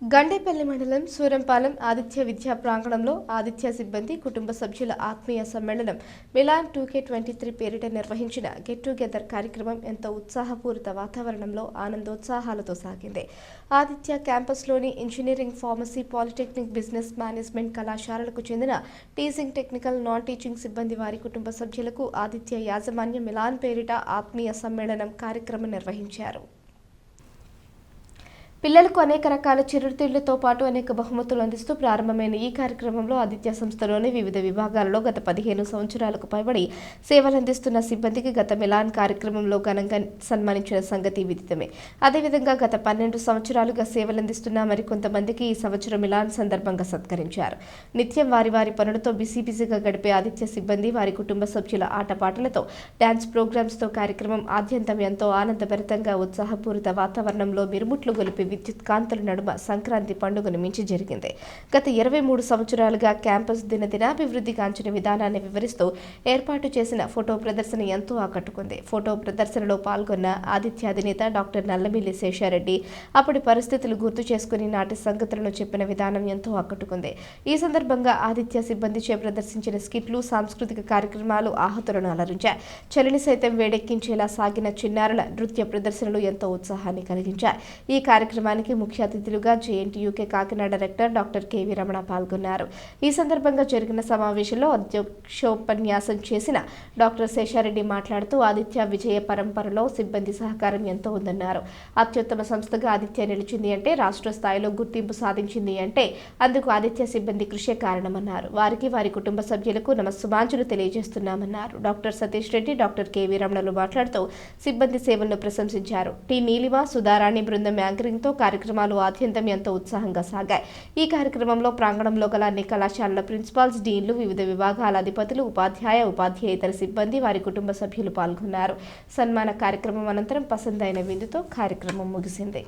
గండేపల్లి మండలం సూరంపాలెం ఆదిత్య విద్యా ప్రాంగణంలో ఆదిత్య సిబ్బంది కుటుంబ సభ్యుల ఆత్మీయ సమ్మేళనం మిలాన్ 2K23 పేరిట నిర్వహించిన గెట్ టుగెదర్ కార్యక్రమం ఎంతో ఉత్సాహపూరిత వాతావరణంలో ఆనందోత్సాహాలతో సాగింది. ఆదిత్య క్యాంపస్లోని engineering, pharmacy, polytechnic, business management కళాశాలలకు చెందిన టీచింగ్, టెక్నికల్, నాన్ టీచింగ్ సిబ్బంది వారి కుటుంబ సభ్యులకు ఆదిత్య యాజమాన్యం మిలాన్ పేరిట ఆత్మీయ సమ్మేళనం కార్యక్రమం నిర్వహించారు. పిల్లలకు అనేక రకాల చిరుతిళ్లతో పాటు అనేక బహుమతులు అందిస్తూ ప్రారంభమైన ఈ కార్యక్రమంలో ఆదిత్య సంస్థలోని వివిధ విభాగాలలో గత 15 సంవత్సరాలకు పైబడి సేవలందిస్తున్న సిబ్బందికి గత మిలాన్ కార్యక్రమంలో ఘనంగా సన్మానించిన సంగతి విదితమే. అదేవిధంగా గత 12 సంవత్సరాలుగా సేవలందిస్తున్న మరికొంతమందికి ఈ సంవత్సరం మిలాన్ సందర్భంగా సత్కరించారు. నిత్యం వారి పనులతో బిజీగా గడిపే ఆదిత్య సిబ్బంది వారి కుటుంబ సభ్యుల ఆటపాటలతో, డ్యాన్స్ ప్రోగ్రామ్స్తో కార్యక్రమం ఆద్యంతం ఎంతో ఆనందభరితంగా ఉత్సాహపూరిత వాతావరణంలో మిరుముట్లు గొలిపి విద్యుత్ కాంతుల నడుమ సంక్రాంతి పండుగను మించి జరిగింది. గత 23 సంవత్సరాలుగా క్యాంపస్ దినదినాభివృద్ధి గాంచిన విధానాన్ని వివరిస్తూ ఏర్పాటు చేసిన ఫోటో ప్రదర్శన ఎంతో ఆకట్టుకుంది. ఫోటో ప్రదర్శనలో పాల్గొన్న ఆదిత్య అధినేత డాక్టర్ నల్లమిల్లి శేషారెడ్డి అప్పటి పరిస్థితులు గుర్తు చేసుకుని నాటి సంగతులను చెప్పిన విధానం ఎంతో ఆకట్టుకుంది. ఈ సందర్భంగా ఆదిత్య సిబ్బందిచే ప్రదర్శించిన స్కిట్లు, సాంస్కృతిక కార్యక్రమాలు ఆహుతులను అలరించాయి. చలిని సైతం వేడెక్కించేలా సాగిన చిన్నారుల నృత్య ప్రదర్శనలు ఎంతో ఉత్సాహాన్ని కలిగించాయి. ఈ కార్యక్రమానికి ముఖ్య అతిథులుగా JNTUK Kakinada director doctor KV Ramana పాల్గొన్నారు. ఈ సందర్భంగా జరిగిన సమావేశంలో అధ్యక్షోపన్యాసం చేసిన డాక్టర్ శేషారెడ్డి మాట్లాడుతూ ఆదిత్య విజయ పరంపరలో సిబ్బంది సహకారం ఎంతో ఉందన్నారు. అత్యుత్తమ సంస్థగా ఆదిత్య నిలిచింది అంటే, రాష్ట్ర స్థాయిలో గుర్తింపు సాధించింది అంటే అందుకు ఆదిత్య సిబ్బంది కృషి కారణమన్నారు. వారికి, వారి కుటుంబ సభ్యులకు నమస్సుమాంజలు తెలియజేస్తున్నామన్నారు. Doctor Satish Reddy, doctor KV రమణలు మాట్లాడుతూ సిబ్బంది సేవలను ప్రశంసించారు. టి నీలిమ, సుధారాణి బృందం యాంకరింగ్తో కార్యక్రమాలు ఆద్యంతం ఎంతో ఉత్సాహంగా సాగాయి. ఈ కార్యక్రమంలో ప్రాంగణంలో గల అన్ని కళాశాలల ప్రిన్సిపాల్స్, డీన్లు, వివిధ విభాగాల అధిపతులు, ఉపాధ్యాయేతర సిబ్బంది, వారి కుటుంబ సభ్యులు పాల్గొన్నారు. సన్మాన కార్యక్రమం అనంతరం పసందైన విందుతో కార్యక్రమం ముగిసింది.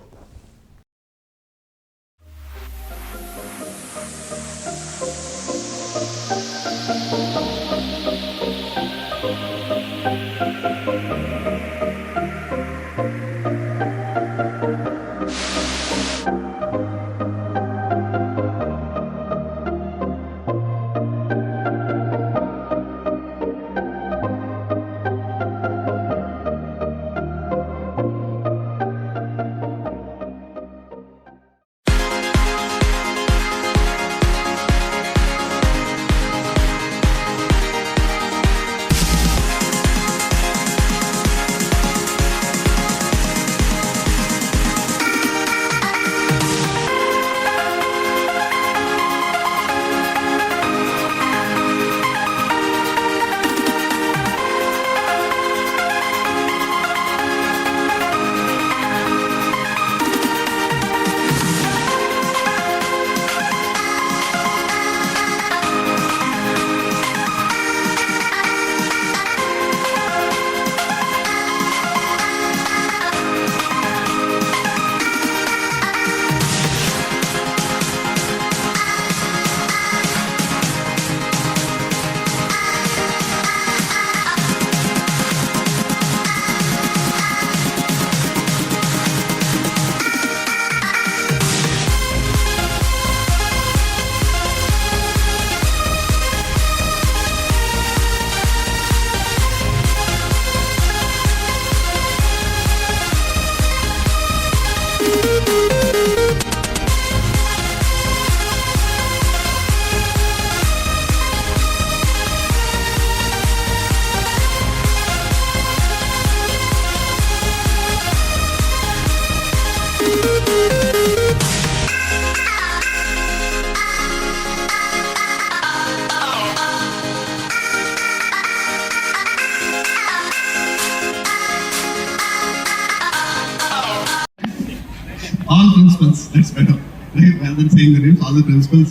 All principals, that's better, right? Rather than saying the names, all the principals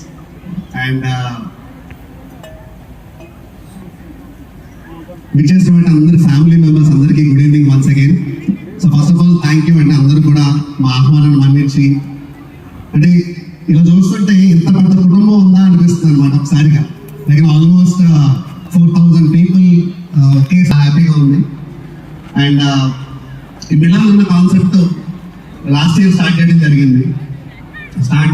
and which is what another family members, another good evening once again. So first of all, thank you and another kuda ma ahvanam mannichi ante ila chustunte inta pedda kudumbam unda anipisthundi annamata okasariga like almost 4000 people okay happy ga undi and in Milan ఉన్న concept last year start చేయడం జరిగింది. Start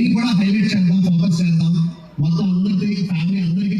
దీన్ని కూడా highlight చేద్దాం, focus చేద్దాం, మొత్తం అందరికీ family అందరికీ